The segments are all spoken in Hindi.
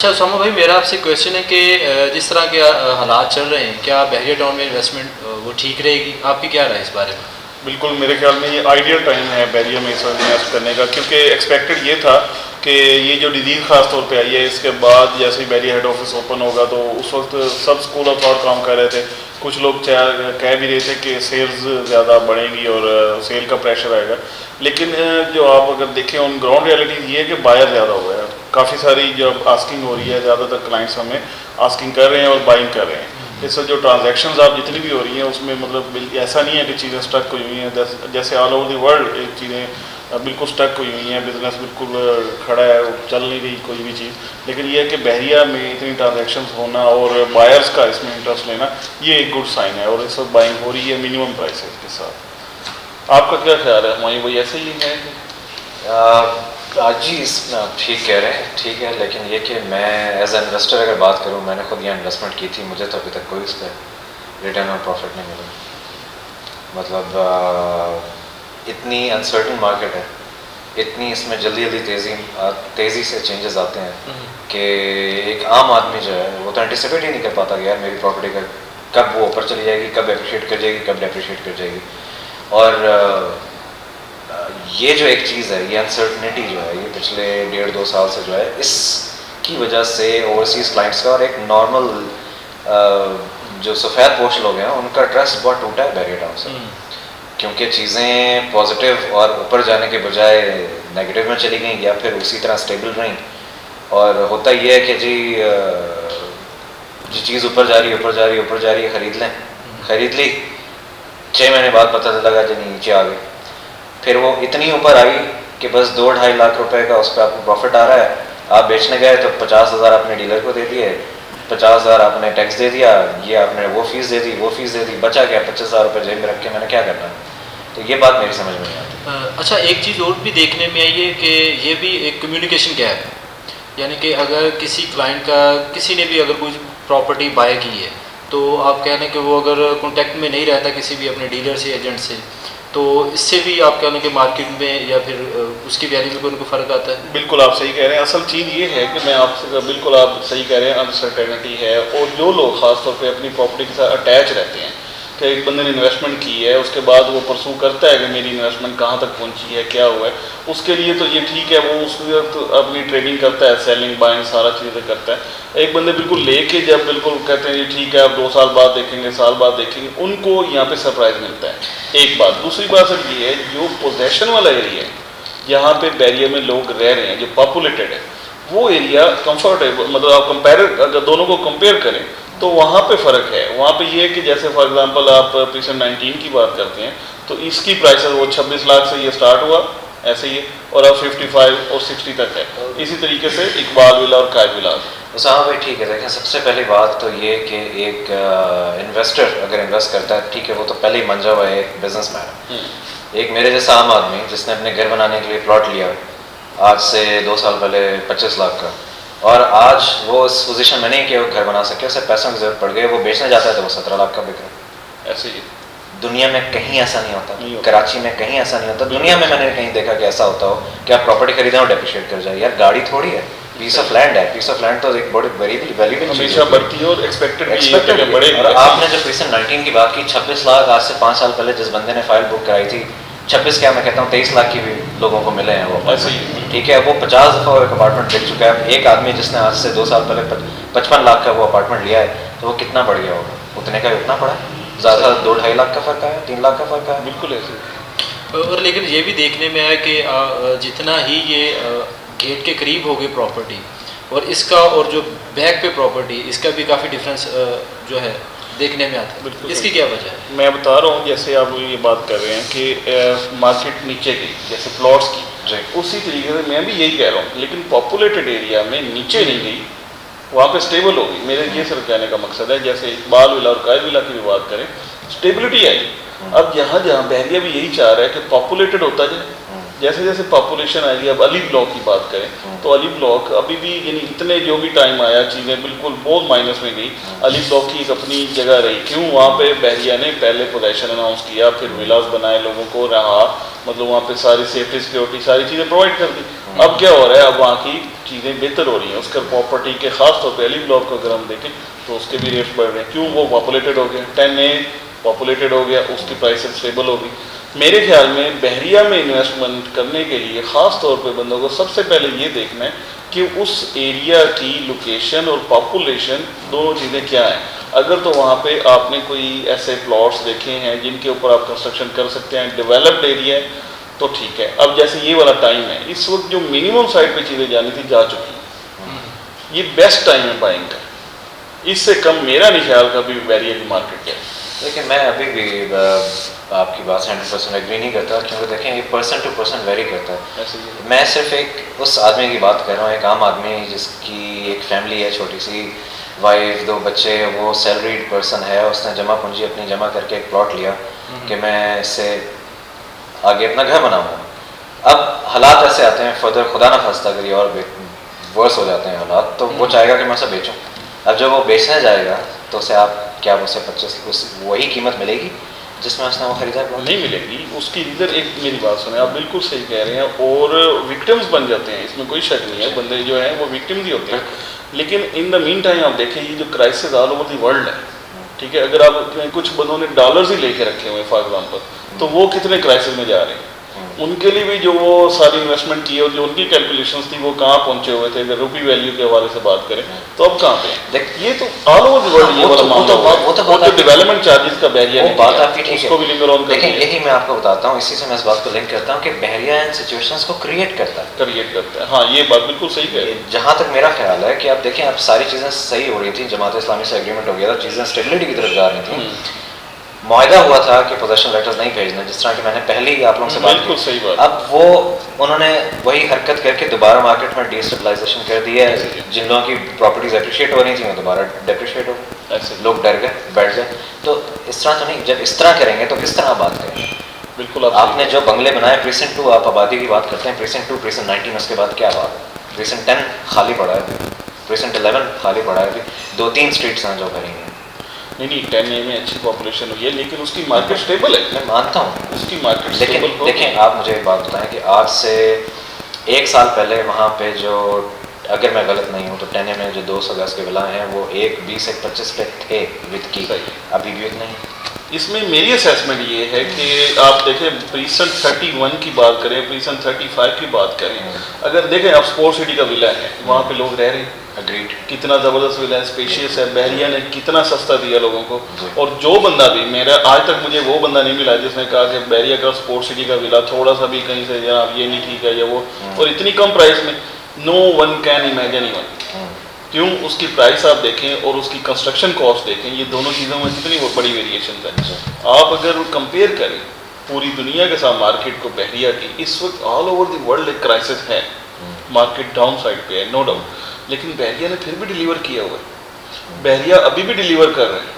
अच्छा सोमा भाई, मेरा आपसे क्वेश्चन है कि जिस तरह के हालात चल रहे हैं, क्या बहरिया टाउन में इन्वेस्टमेंट वो ठीक रहेगी? आपकी क्या राय है इस बारे में? बिल्कुल, मेरे ख्याल में ये आइडियल टाइम है बहरिया में इस वक्त इन्वेस्ट करने का, क्योंकि एक्सपेक्टेड ये था कि ये जो डिजीज़ खास तौर पे आई है, इसके बाद जैसे ही बहरिया हेड ऑफिस ओपन होगा तो उस वक्त सब स्कूल ऑफ थॉट काम कर रहे थे। कुछ लोग कह भी रहे थे कि सेल्स ज़्यादा बढ़ेंगी और सेल का प्रेशर आएगा, लेकिन जो आप अगर देखें ऑन ग्राउंड रियलिटी ये है कि बायर ज़्यादा हुआ है। काफ़ी सारी जब आस्किंग हो रही है, ज़्यादातर क्लाइंट्स हमें आस्किंग कर रहे हैं और बाइंग कर रहे हैं। इससे जो ट्रांजैक्शंस आप जितनी भी हो रही हैं उसमें मतलब ऐसा नहीं है कि चीज़ें स्टक हुई हुई हैं, जैसे ऑल ओवर द वर्ल्ड एक चीज़ें बिल्कुल स्टक हुई हुई हैं, बिजनेस बिल्कुल खड़ा है, चल नहीं रही कोई भी चीज़। लेकिन ये है कि बहरिया में इतनी ट्रांजैक्शंस होना और बायर्स का इसमें इंटरेस्ट लेना, ये एक गुड साइन है और इस वक्त बाइंग हो रही है मिनिमम प्राइसेस के साथ। आपका क्या ख्याल है? हमारी वही ऐसे ही है जी, इसमें आप ठीक कह रहे हैं, ठीक है। लेकिन ये कि मैं एज ए इन्वेस्टर अगर बात करूं, मैंने खुद यहाँ इन्वेस्टमेंट की थी, मुझे तो अभी तक कोई इस पर रिटर्न और प्रॉफिट नहीं मिला। मतलब इतनी अनसर्टन मार्केट है, इतनी इसमें जल्दी तेज़ी से चेंजेस आते हैं कि एक आम आदमी जो है वो तो एंटिसिपेट ही नहीं कर पाता कि यार मेरी प्रॉपर्टी का कब वो ऊपर चली जाएगी, कब एप्रिशिएट कर जाएगी, कब डेप्रिशिएट कर जाएगी। और ये जो एक चीज़ है, ये अनसर्टनिटी जो है, ये पिछले 1.5-2 साल से जो है, इसकी वजह से ओवरसीज़ क्लाइंट्स का और एक नॉर्मल जो सफ़ेद पोश लोग हैं उनका ट्रस्ट बहुत टूटा है बहरिया टाउन से, क्योंकि चीज़ें पॉजिटिव और ऊपर जाने के बजाय नेगेटिव में चली गई या फिर उसी तरह स्टेबल रहीं। और होता ये है कि जी जो चीज़ ऊपर जा रही है ख़रीद ली, 6 महीने बाद पता लगा जी नीचे आ गई। फिर वो इतनी ऊपर आई कि बस 2-2.5 लाख रुपए का उस पर आपको प्रॉफिट आ रहा है। आप बेचने गए तो 50,000 अपने डीलर को दे दिए, 50,000 आपने टैक्स दे दिया, ये आपने वो फीस दे दी, बचा क्या 25,000 रुपये जेब में रख के मैंने क्या करना है? तो ये बात मेरी समझ में नहीं आती। अच्छा, एक चीज़ और भी देखने में आई है कि ये भी एक कम्युनिकेशन गैप है। यानी कि अगर किसी क्लाइंट का किसी ने भी अगर कोई प्रॉपर्टी बाय की है तो आप कह लें कि वो अगर कॉन्टेक्ट में नहीं रहता किसी भी अपने डीलर से, एजेंट से, तो इससे भी आप कह लें कि मार्केट में या फिर उसकी वैल्यू में उनको फ़र्क आता है। बिल्कुल आप सही कह रहे हैं। असल चीज़ ये है कि मैं आपसे बिल्कुल आप सही कह रहे हैं, अनसर्टेनिटी है। और जो लोग ख़ासतौर पे अपनी प्रॉपर्टी के साथ अटैच रहते हैं कि एक बंदे ने इन्वेस्टमेंट की है, उसके बाद वो परसू करता है कि मेरी इन्वेस्टमेंट कहाँ तक पहुँची है, क्या हुआ है, उसके लिए तो ये ठीक है, वो उस वक्त अपनी ट्रेडिंग करता है, सेलिंग बाइंग सारा चीज़ें करता है। एक बंदे बिल्कुल लेके जब बिल्कुल कहते हैं ये ठीक है आप 2 साल बाद देखेंगे, साल बाद देखेंगे, उनको यहाँ पे सरप्राइज़ मिलता है। एक बात। दूसरी बात सर ये है, जो पोजेशन वाला एरिया है यहाँ पे बहरिया में लोग रह रहे हैं, जो पॉपुलेटेड है, वो एरिया कंफर्टेबल, मतलब आप कंपेयर अगर दोनों को कंपेयर करें तो वहाँ पे फ़र्क है। वहाँ पे ये है कि जैसे फॉर एग्जांपल आप प्रीसन 19 की बात करते हैं तो इसकी प्राइसेस वो 26 लाख से ये स्टार्ट हुआ ऐसे ही, और अब 55 और 60 तक है। इसी तरीके से इकबाल विला और कायद विला। हाँ भाई ठीक है। देखें, सबसे पहली बात तो ये कि एक इन्वेस्टर अगर इन्वेस्ट करता है, ठीक है, वो तो पहले ही मंजा हुआ है, एक बिजनेसमैन है। एक मेरे जैसा आम आदमी जिसने अपने घर बनाने के लिए प्लॉट लिया आज से 2 साल पहले 25 लाख का, और आज वो इस पोजीशन में नहीं कि वो घर बना सके, उसे पैसों की जरूरत पड़ गई, वो बेचने जाता है तो वो 17 लाख का बिक रहा है। ऐसे ही दुनिया में कहीं ऐसा नहीं होता, कराची में कहीं ऐसा नहीं होता, दुनिया में मैंने कहीं देखा कि ऐसा होता हो कि आप प्रॉपर्टी खरीदें और डेप्रिशिएट कर जाए। यार गाड़ी थोड़ी है, पीस ऑफ लैंड है। पीस ऑफ लैंड तो एक बड़ी वैल्यूएबल हमेशा बढ़ती है और एक्सपेक्टेड बड़े। और आपने जो प्रीसन 19 की बात की, 26 लाख आज से 5 साल पहले जिस बंदे ने फाइल बुक कराई थी, 26 क्या मैं कहता हूँ 23 लाख की भी लोगों को मिले हैं वो। ठीक है, वो 50 दफ़ा एक अपार्टमेंट बिक चुका है। एक आदमी जिसने आज से 2 साल पहले 55 लाख का वो अपार्टमेंट लिया है, तो वो कितना बढ़ गया होगा? उतने का उतना पड़ा है, ज़्यादा 2-2.5 लाख का फ़र्क आया, 3 लाख का फ़र्क आया। बिल्कुल ऐसे। और लेकिन ये भी देखने में आया कि जितना ही ये गेट के करीब हो गई प्रॉपर्टी और इसका और जो बैक पे प्रॉपर्टी, इसका भी काफ़ी डिफरेंस जो है देखने में आता है। बिल्कुल। इसकी क्या वजह है? मैं बता रहा हूँ, जैसे आप ये बात कर रहे हैं कि मार्केट नीचे गई जैसे प्लॉट्स की, उसी तरीके से मैं भी यही कह रहा हूँ, लेकिन पॉपुलेटेड एरिया में नीचे नहीं गई, वहाँ पे स्टेबल हो गई। मेरे ये सिर्फ कहने का मकसद है, जैसे इकबाल विला और कायद विला की भी बात करें, स्टेबिलिटी आई। अब जहाँ बहरिया भी यही चाह रहा है कि पॉपुलेटेड होता जाए, जैसे जैसे पॉपुलेशन आएगी। अब अली ब्लॉक की बात करें तो अली ब्लॉक अभी भी यानी इतने जो भी टाइम आया चीज़ें बिल्कुल बहुत माइनस में गई। अली ब्लॉक की एक अपनी जगह रही, क्यों? वहाँ पे बहरिया ने पहले पोजीशन अनाउंस किया, फिर विलास बनाए, लोगों को रहा, मतलब वहाँ पे सारी सेफ्टी सिक्योरिटी सारी चीज़ें प्रोवाइड कर दी। अब क्या हो रहा है, अब वहाँ की चीज़ें बेहतर हो रही हैं, उसका प्रॉपर्टी के खास तौर पे अली ब्लॉक को अगर हम देखें तो उसके भी रेट्स बढ़ रहे हैं। क्यों? वो पॉपुलेटेड हो गया, 10A पॉपुलेटेड हो गया, उसकी प्राइसेस स्टेबल हो गई। मेरे ख्याल में बहरिया में इन्वेस्टमेंट करने के लिए ख़ास तौर पे बंदों को सबसे पहले ये देखना है कि उस एरिया की लोकेशन और पॉपुलेशन दोनों चीज़ें क्या हैं। अगर तो वहाँ पे आपने कोई ऐसे प्लॉट्स देखे हैं जिनके ऊपर आप कंस्ट्रक्शन कर सकते हैं, डेवलप्ड एरिया है, तो ठीक है। अब जैसे ये वाला टाइम है, इस वक्त जो मिनिमम साइड पे चीज़ें जानी थी जा चुकी हैं, ये बेस्ट टाइम है बाइंग का। इससे कम मेरा नहीं ख्याल कभी बहरिया की मार्केट है। लेकिन मैं अभी भी आपकी बात से 100% एग्री नहीं करता, क्योंकि देखें ये पर्सन टू पर्सन वेरी करता है। ऐसे ही मैं सिर्फ एक उस आदमी की बात कर रहा हूँ, एक आम आदमी जिसकी एक फैमिली है, छोटी सी वाइफ, 2 बच्चे, वो सैलरीड पर्सन है, उसने जमा पूंजी अपनी जमा करके एक प्लॉट लिया कि मैं इससे आगे अपना घर बनाऊँगा। अब हालात ऐसे आते हैं फर्दर, खुदा ना खास्ता अगर ये और वर्स हो जाते हैं हालात, तो वो चाहेगा कि मैं उसे बेचूँ। अब जब वो बेचने जाएगा तो उसे आप क्या उसे 25 वही कीमत मिलेगी जिसमें उसने वो खरीदा? नहीं मिलेगी। उसकी इधर एक मेरी बात सुने, आप बिल्कुल सही कह रहे हैं, और विक्टिम्स बन जाते हैं, इसमें कोई शक नहीं है, बंदे जो हैं वो विक्टिम्स ही होते हैं। लेकिन इन द मीन टाइम आप देखें ये जो crisis all over the world है, ठीक है, अगर आप कुछ बंदों ने डॉलर्स ही लेके रखे हुए हैं फॉर एग्जाम्पल, तो वो कितने क्राइसिस में जा रहे हैं, उनके लिए भी जो वो सारी इन्वेस्टमेंट की और जो उनकी कैलकुलेशंस थी वो कहाँ पहुंचे हुए थे। अगर रुपी वैल्यू के हवाले से बात करें तो अब कहाँ पे ये तो ऑल ओवर द वर्ल्ड ये वाला मामला वो तो डेवलपमेंट चार्जेस का बैरियर है, वो बात आपकी ठीक है, उसको भी लिंगर ऑन लेकिन यही मैं आपको बताता हूँ, इसी से मैं इस बात को लिंक करता हूँ कि बहरिया इन सिचुएशंस को क्रिएट करता है। हाँ, ये बात बिल्कुल सही कह रहे हैं। जहाँ तक मेरा ख्याल है कि आप देखें, अब सारी चीज़ें सही हो रही थी, जमात इस्लामी से एग्रीमेंट हो गया था, चीज़ें स्टेबिलिटी की तरफ जा रही थी, मुआहदा हुआ था कि पोजेशन लेटर्स नहीं भेजना, जिस तरह की मैंने पहले ही आप लोगों से बात की। अब वो उन्होंने वही हरकत करके दोबारा मार्केट में डिस्टेबलाइजेशन कर दिया है। जिन लोगों की प्रॉपर्टीज एप्रिशिएट हो रही थी वो दोबारा डेप्रिशिएट हो गई, लोग डर गए, बैठ गए। तो इस तरह तो नहीं, जब इस तरह करेंगे तो किस तरह बात करेंगे? बिल्कुल आपने जो बंगले बनाए प्रीसेंट 2, आप आबादी की बात करते हैं, प्रीसेंट 2 प्रीसेंट 19, उसके बाद क्या बात है? प्रीसेंट 10 खाली पड़ा है, प्रीसेंट 11 खाली पड़ा है, 2-3 स्ट्रीट्स हैं जो भरी हैं। नहीं 10A में अच्छी पॉपुलेशन हुई है, लेकिन उसकी मार्केट स्टेबल है। मैं मानता हूँ उसकी मार्केट लेकिन स्टेबल। देखें, आप मुझे एक बात बताएं कि आज से 1 साल पहले वहाँ पे जो, अगर मैं गलत नहीं हूँ तो 10A में जो 200 गज के विला हैं वो 1-20-1-25 पे थे विद की, अभी भी उतना ही। इसमें मेरी असेसमेंट ये है कि आप देखें प्रीसेंट 31 की बात करें, प्रीसेंट 35 की बात करें, अगर देखें आप स्पोर्ट सिटी का विला है, वहाँ पे लोग रह रहे हैं, अग्रीड, कितना ज़बरदस्त विला है, स्पेशियस है, बहरिया ने कितना सस्ता दिया लोगों को। और जो बंदा भी, मेरा आज तक मुझे वो बंदा नहीं मिला जिसने कहा कि बहरिया का स्पोर्ट सिटी का विला थोड़ा सा भी कहीं से जनाब ये नहीं ठीक है या वो, और इतनी कम प्राइस में, no one can imagine even. क्यों? उसकी प्राइस आप देखें और उसकी कंस्ट्रक्शन कॉस्ट देखें, ये दोनों चीज़ों में कितनी बड़ी वेरिएशन है। आप अगर कंपेयर करें पूरी दुनिया के साथ मार्केट को बहरिया की, इस वक्त ऑल ओवर द वर्ल्ड एक क्राइसिस है, मार्केट डाउन साइड पे है, नो डाउट, लेकिन बहरिया ने फिर भी डिलीवर किया हुआ है। बहरिया अभी भी डिलीवर कर रहे हैं,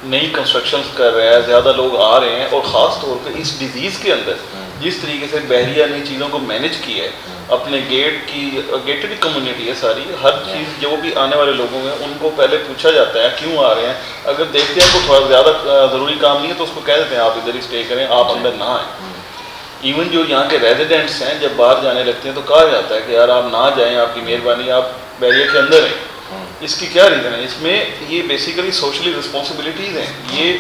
नई कंस्ट्रक्शंस कर रहे हैं, ज़्यादा लोग आ रहे हैं, और ख़ास तौर पे इस डिजीज़ के अंदर जिस तरीके से बहरिया ने चीज़ों को मैनेज किया है, अपने गेटेड कम्युनिटी है सारी, हर चीज़ जो भी आने वाले लोगों हैं उनको पहले पूछा जाता है क्यों आ रहे हैं, अगर देखते हैं तो थोड़ा ज़्यादा ज़रूरी काम नहीं है तो उसको कह देते हैं आप इधर ही स्टे करें, आप अंदर ना आएँ। इवन जो यहाँ के रेजिडेंट्स हैं जब बाहर जाने लगते हैं तो कहा जाता है कि यार आप ना जाएँ, आपकी मेहरबानी, आप बहरिया के अंदर हैं। इसकी क्या रीज़न है? इसमें ये बेसिकली सोशली रिस्पॉन्सिबिलिटीज़ हैं। ये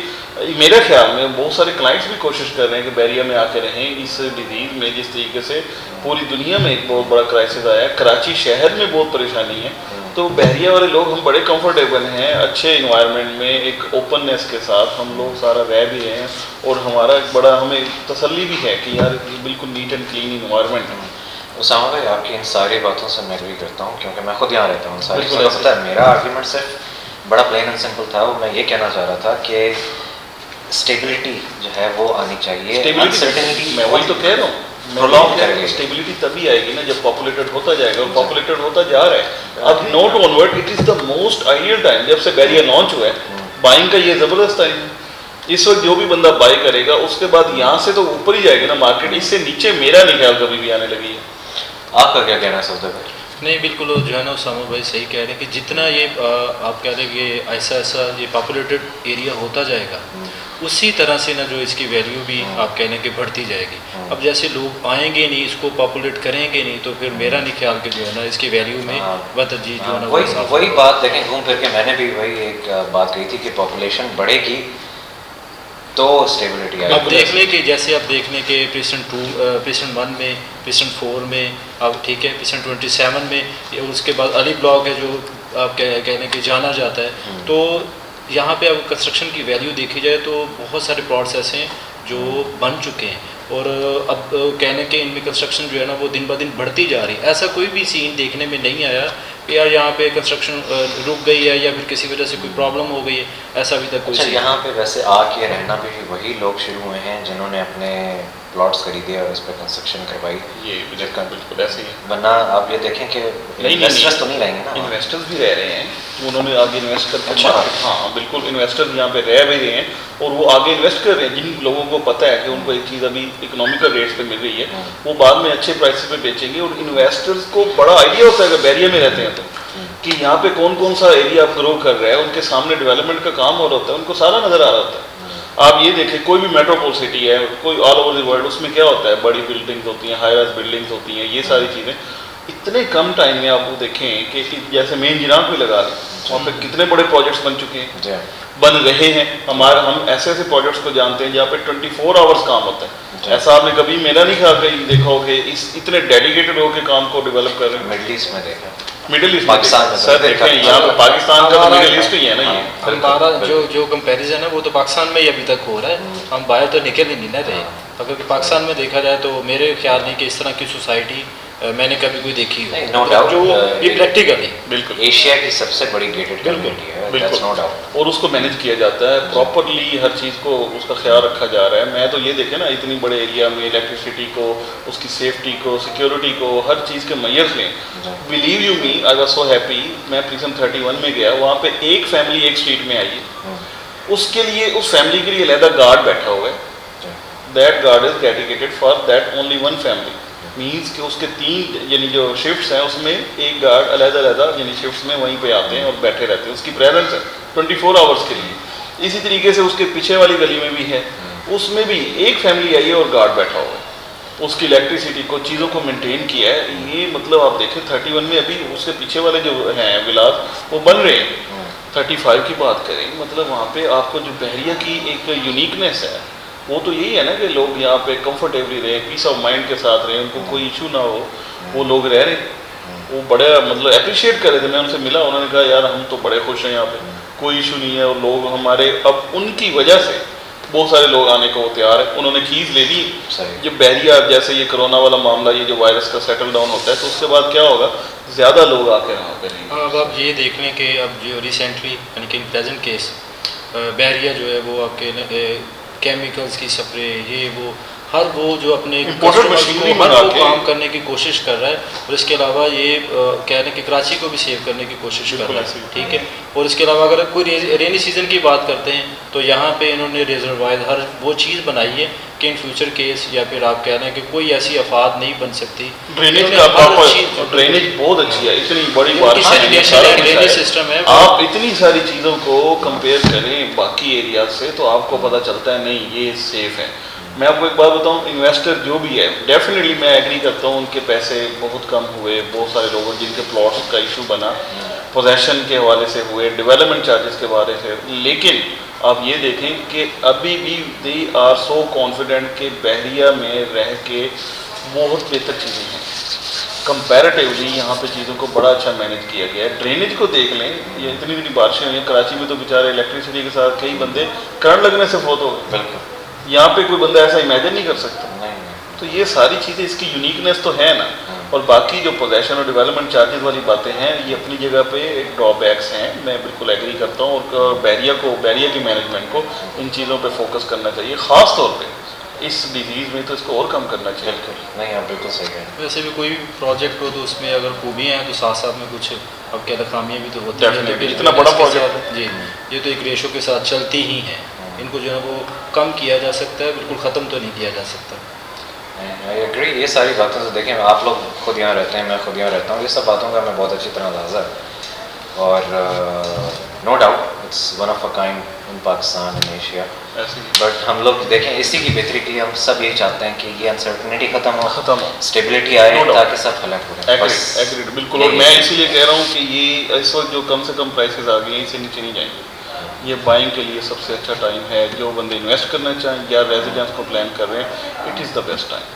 मेरे ख्याल में बहुत सारे क्लाइंट्स भी कोशिश कर रहे हैं कि बहरिया में आके रहें इस डिजीज़ में, जिस तरीके से पूरी दुनिया में एक बहुत बड़ा क्राइसिस आया है, कराची शहर में बहुत परेशानी है, तो बहरिया वाले लोग हम बड़े कंफर्टेबल हैं, अच्छे इन्वायरमेंट में एक ओपननेस के साथ हम लोग सारा रह भी रहे हैं, और हमारा एक बड़ा हमें तसल्ली भी है कि यार बिल्कुल नीट एंड क्लीन इन्वायरमेंट है। उसामा भाई, आपकी इन सारी बातों से मैं एग्री करता हूँ, क्योंकि मैं खुद यहाँ रहता हूँ, सारी चीज़ों को पता है। मेरा आर्ग्यूमेंट सिर्फ बड़ा प्लेन एंड सिंपल था, वो मैं ये कहना चाह रहा था कि स्टेबिलिटी जो है वो आनी चाहिए। अनसर्टेनिटी, मैं वही तो कह रहा हूँ, स्टेबिलिटी तभी आएगी ना जब पॉपुलेटेड होता जाएगा, और पॉपुलेटेड होता जा रहा है। अब note onward it is the most ideal time, जब से बहरिया लॉन्च हुआ है बाइंग का, ये ज़बरदस्त टाइम है। इस वक्त जो भी बंदा बाई करेगा उसके बाद यहाँ से तो ऊपर ही जाएगी ना मार्केट, इससे नीचे मेरा नहीं ख्याल कभी भी आने लगी है। आपका क्या कहना है सौदा भाई? नहीं बिल्कुल जो है ना उसामा भाई सही कह रहे हैं कि जितना ये आप कह रहे हैं कि ऐसा ऐसा ये पॉपुलेटेड एरिया होता जाएगा उसी तरह से ना जो इसकी वैल्यू भी आप कह रहे हैं कि बढ़ती जाएगी। अब जैसे लोग आएंगे नहीं, इसको पॉपुलेट करेंगे नहीं, तो फिर मेरा नहीं ख्याल कि जो है ना इसकी वैल्यू में बतजी जो है ना वही बात देखें घूम फिर के मैंने भी वही एक बात कही थी कि पॉपुलेशन बढ़ेगी तो स्टेबिलिटी आएगी। अब देख लें कि जैसे आप देख लें कि प्रेसिडेंट 1 में, प्रेसिडेंट 4 में, अब ठीक है प्रेसिडेंट 27 में, उसके बाद अली ब्लॉक है जो आप कहने के जाना जाता है। तो यहाँ पे अब कंस्ट्रक्शन की वैल्यू देखी जाए तो बहुत सारे प्लॉट्स ऐसे हैं जो बन चुके हैं और अब कहने के इनमें कंस्ट्रक्शन जो है ना वो दिन ब दिन बढ़ती जा रही है। ऐसा कोई भी सीन देखने में नहीं आया कि यार यहाँ पे कंस्ट्रक्शन रुक गई है या फिर किसी वजह से कोई प्रॉब्लम हो गई है, ऐसा अभी तक कोई अच्छा, यहाँ पे वैसे आके रहना भी वही लोग शुरू हुए हैं जिन्होंने अपने प्लॉट्स खरीदे और इस पर कंस्ट्रक्शन करवाई। ये बिल्कुल ऐसे ही है। वरना आप ये देखें कि इन्वेस्टर्स तो नहीं रहेंगे ना, इन्वेस्टर्स भी रह रहे हैं, उन्होंने आगे इन्वेस्ट करके अच्छा। हाँ बिल्कुल इन्वेस्टर्स यहाँ पे रह भी रहे हैं और वो आगे इन्वेस्ट कर रहे हैं। जिन लोगों को पता है कि उनको एक चीज़ अभी इकोनॉमिकल रेट्स पे मिल रही है वो बाद में अच्छे प्राइस पे बेचेंगे। और इन्वेस्टर्स को बड़ा आइडिया होता है कि बैरियर में रहते हैं तो कि यहाँ पे कौन कौन सा एरिया आप ग्रो कर रहे हैं, उनके सामने डेवलपमेंट का काम हो रहा होता है, उनको सारा नज़र आ रहा होता है। आप ये देखें कोई भी मेट्रोपोल सिटी है, कोई ऑल ओवर द वर्ल्ड, उसमें क्या होता है, बड़ी बिल्डिंग्स होती हैं, हाई राइज बिल्डिंग्स होती हैं, ये सारी चीज़ें इतने कम टाइम में आप वो देखें कि जैसे मेन जिनाब भी लगा लें, वहाँ पे कितने बड़े प्रोजेक्ट्स बन चुके हैं, बन रहे हैं। हम ऐसे ऐसे प्रोजेक्ट्स को जानते हैं जहाँ पे 24 आवर्स काम होता है। ऐसा आपने कभी मेरा नहीं ख्याल कहीं देखा हो कि इस इतने डेडिकेटेड होकर काम को डेवलप कर रहे हैं। मिडिल ईस्ट में देखा, मिडिल ईस्ट पाकिस्तान में सर देखें, यहाँ पे पाकिस्तान का तो मिडिल ईस्ट ही है ना। ये हमारा जो कंपैरिजन है वो तो पाकिस्तान में ही अभी तक हो रहा है, हम बाहर तो निकल ही नहीं ना रहे। अगर पाकिस्तान में देखा जाए तो मेरे ख्याल नहीं कि इस तरह की सोसाइटी मैंने कभी कोई देखी हो, नो डाउट, जो ये प्रैक्टिकली बिल्कुल एशिया की सबसे बड़ी गेटेड कम्युनिटी है, दैट्स नो डाउट। और उसको मैनेज किया जाता है प्रॉपरली, हर चीज़ को उसका ख्याल रखा जा रहा है। मैं तो ये देखे ना इतनी बड़े एरिया में इलेक्ट्रिसिटी को, उसकी सेफ्टी को, सिक्योरिटी को, हर चीज़ के मैयर्स लें। Believe you me, I was so happy, मैं प्रिज्म 31 में गया, वहाँ पे एक फैमिली एक स्ट्रीट में आई है, उसके लिए उस फैमिली के लिए अलहदा गार्ड बैठा हुआ है। That guard is dedicated for that only one family. Means कि उसके 3 यानी जो शिफ्ट्स हैं उसमें एक गार्ड अलग-अलग यानी शिफ्ट्स में वहीं पे आते हैं और बैठे रहते हैं, उसकी प्रेजेंस है 24 आवर्स के लिए। इसी तरीके से उसके पीछे वाली गली में भी है, उसमें भी एक फैमिली आई है और गार्ड बैठा हुआ है। उसकी इलेक्ट्रिसिटी को, चीज़ों को मेंटेन किया है। ये मतलब आप देखें 31 में अभी उसके पीछे वाले जो हैं विलास वो बन रहे हैं। 35 की बात करें, मतलब वहाँ पे आपको जो बहरिया की एक यूनिकनेस है वो तो यही है ना कि लोग यहाँ पे कंफर्टेबली रहे, पीस ऑफ माइंड के साथ रहे, उनको कोई इशू ना हो, वो लोग रह रहे। वो बड़े मतलब अप्रिशिएट कर रहे थे। मैं उनसे मिला, उन्होंने कहा यार हम तो बड़े खुश हैं, यहाँ पे कोई इशू नहीं है। और लोग हमारे अब उनकी वजह से बहुत सारे लोग आने को तैयार है। उन्होंने कीज़ ले ली। जब बहरिया जैसे ये कोरोना वाला मामला, ये जो वायरस का सेटल डाउन होता है तो उसके बाद क्या होगा, ज़्यादा लोग आके वहाँ पे रहेंगे। अब आप ये देख लें कि अब जो रिसेंटली यानी कि इन प्रेजेंट केस बहरिया जो है वो आपके केमिकल्स की स्प्रे, ये वो हर वो जो अपने मशीनरी हर वो काम करने की कोशिश कर रहा है। और इसके अलावा ये कह रहे हैं कि कराची को भी सेव करने की कोशिश कर रहा है, ठीक है। और इसके अलावा अगर कोई रेनी सीज़न की बात करते हैं तो यहाँ पे इन्होंने रिजर्वायर हर वो चीज़ बनाई है कि इन फ्यूचर केस या फिर आप कह रहे हैं कि कोई ऐसी आफात नहीं बन सकती। ड्रेनेज का ड्रेनेज बहुत अच्छी है, इतनी बड़ी ड्रेनेज सिस्टम है। आप इतनी सारी चीज़ों को कंपेयर करें बाकी एरिया से तो आपको पता चलता है नहीं ये सेफ है। मैं आपको एक बात बताऊं, इन्वेस्टर जो भी है डेफिनेटली मैं एग्री करता हूं, उनके पैसे बहुत कम हुए, बहुत सारे लोगों जिनके प्लॉट्स का इशू बना पोजेशन के हवाले से हुए, डेवलपमेंट चार्जेस के बारे से। लेकिन आप ये देखें कि अभी भी दे आर सो कॉन्फिडेंट कि बहरिया में रह के बहुत बेहतर चीज़ें हैं कंपैरेटिवली। यहाँ पे चीज़ों को बड़ा अच्छा मैनेज किया गया है। ड्रेनेज को देख लें, ये इतनी बारिशें हुई हैं कराची में तो बेचारे इलेक्ट्रिसिटी के साथ कई बंदे करंट लगने से फौत हो गए। यहाँ पे कोई बंदा ऐसा इमेजिन नहीं कर सकता। तो ये सारी चीज़ें, इसकी यूनिकनेस तो है ना। और बाकी जो पोजेशन और डेवलपमेंट चार्जेस वाली बातें हैं ये अपनी जगह पे एक ड्रॉबैक्स हैं, मैं बिल्कुल एग्री करता हूँ। और बहरिया की मैनेजमेंट को इन चीज़ों पे फोकस करना चाहिए, ख़ास तौर पे इस डिजीज़ में तो इसको और कम करना चाहिए। बिल्कुल नहीं, आप बिल्कुल सही कह रहे हैं। वैसे भी कोई भी प्रोजेक्ट हो तो उसमें अगर खूबियाँ हैं तो साथ साथ में कुछ अब क्या खामियाँ भी तो होती हैं। इतना बड़ा प्रोजेक्ट जी, ये तो एक रेशो के साथ चलती ही हैं। इनको जो है वो कम किया जा सकता है, बिल्कुल ख़त्म तो नहीं किया जा सकता। I agree. ये सारी बातें तो देखें, आप लोग खुद यहाँ रहते हैं, मैं खुद यहाँ रहता हूँ, ये सब बातों का मैं बहुत अच्छी तरह अंदाज़ा है। और no doubt it's one of a kind in Pakistan in Asia. ऐसे ही बट हम लोग देखें, इसी की बेहतरी के लिए हम सब यही चाहते हैं कि ये अनसर्टनिटी ख़त्म ख़त्म हो, स्टेबिलिटी आए, No doubt. ताकि सब फलक हो जाए। बस एग्रीड बिल्कुल। और मैं इसीलिए कह रहा हूँ कि ये इस वक्त जो कम से कम प्राइसेस आ गई हैं, इससे नीचे नहीं जाएंगे। ये बाइंग के लिए सबसे अच्छा टाइम है। जो बंदे इन्वेस्ट करना चाहें या रेजिडेंस को प्लान कर रहे हैं, it is the best time.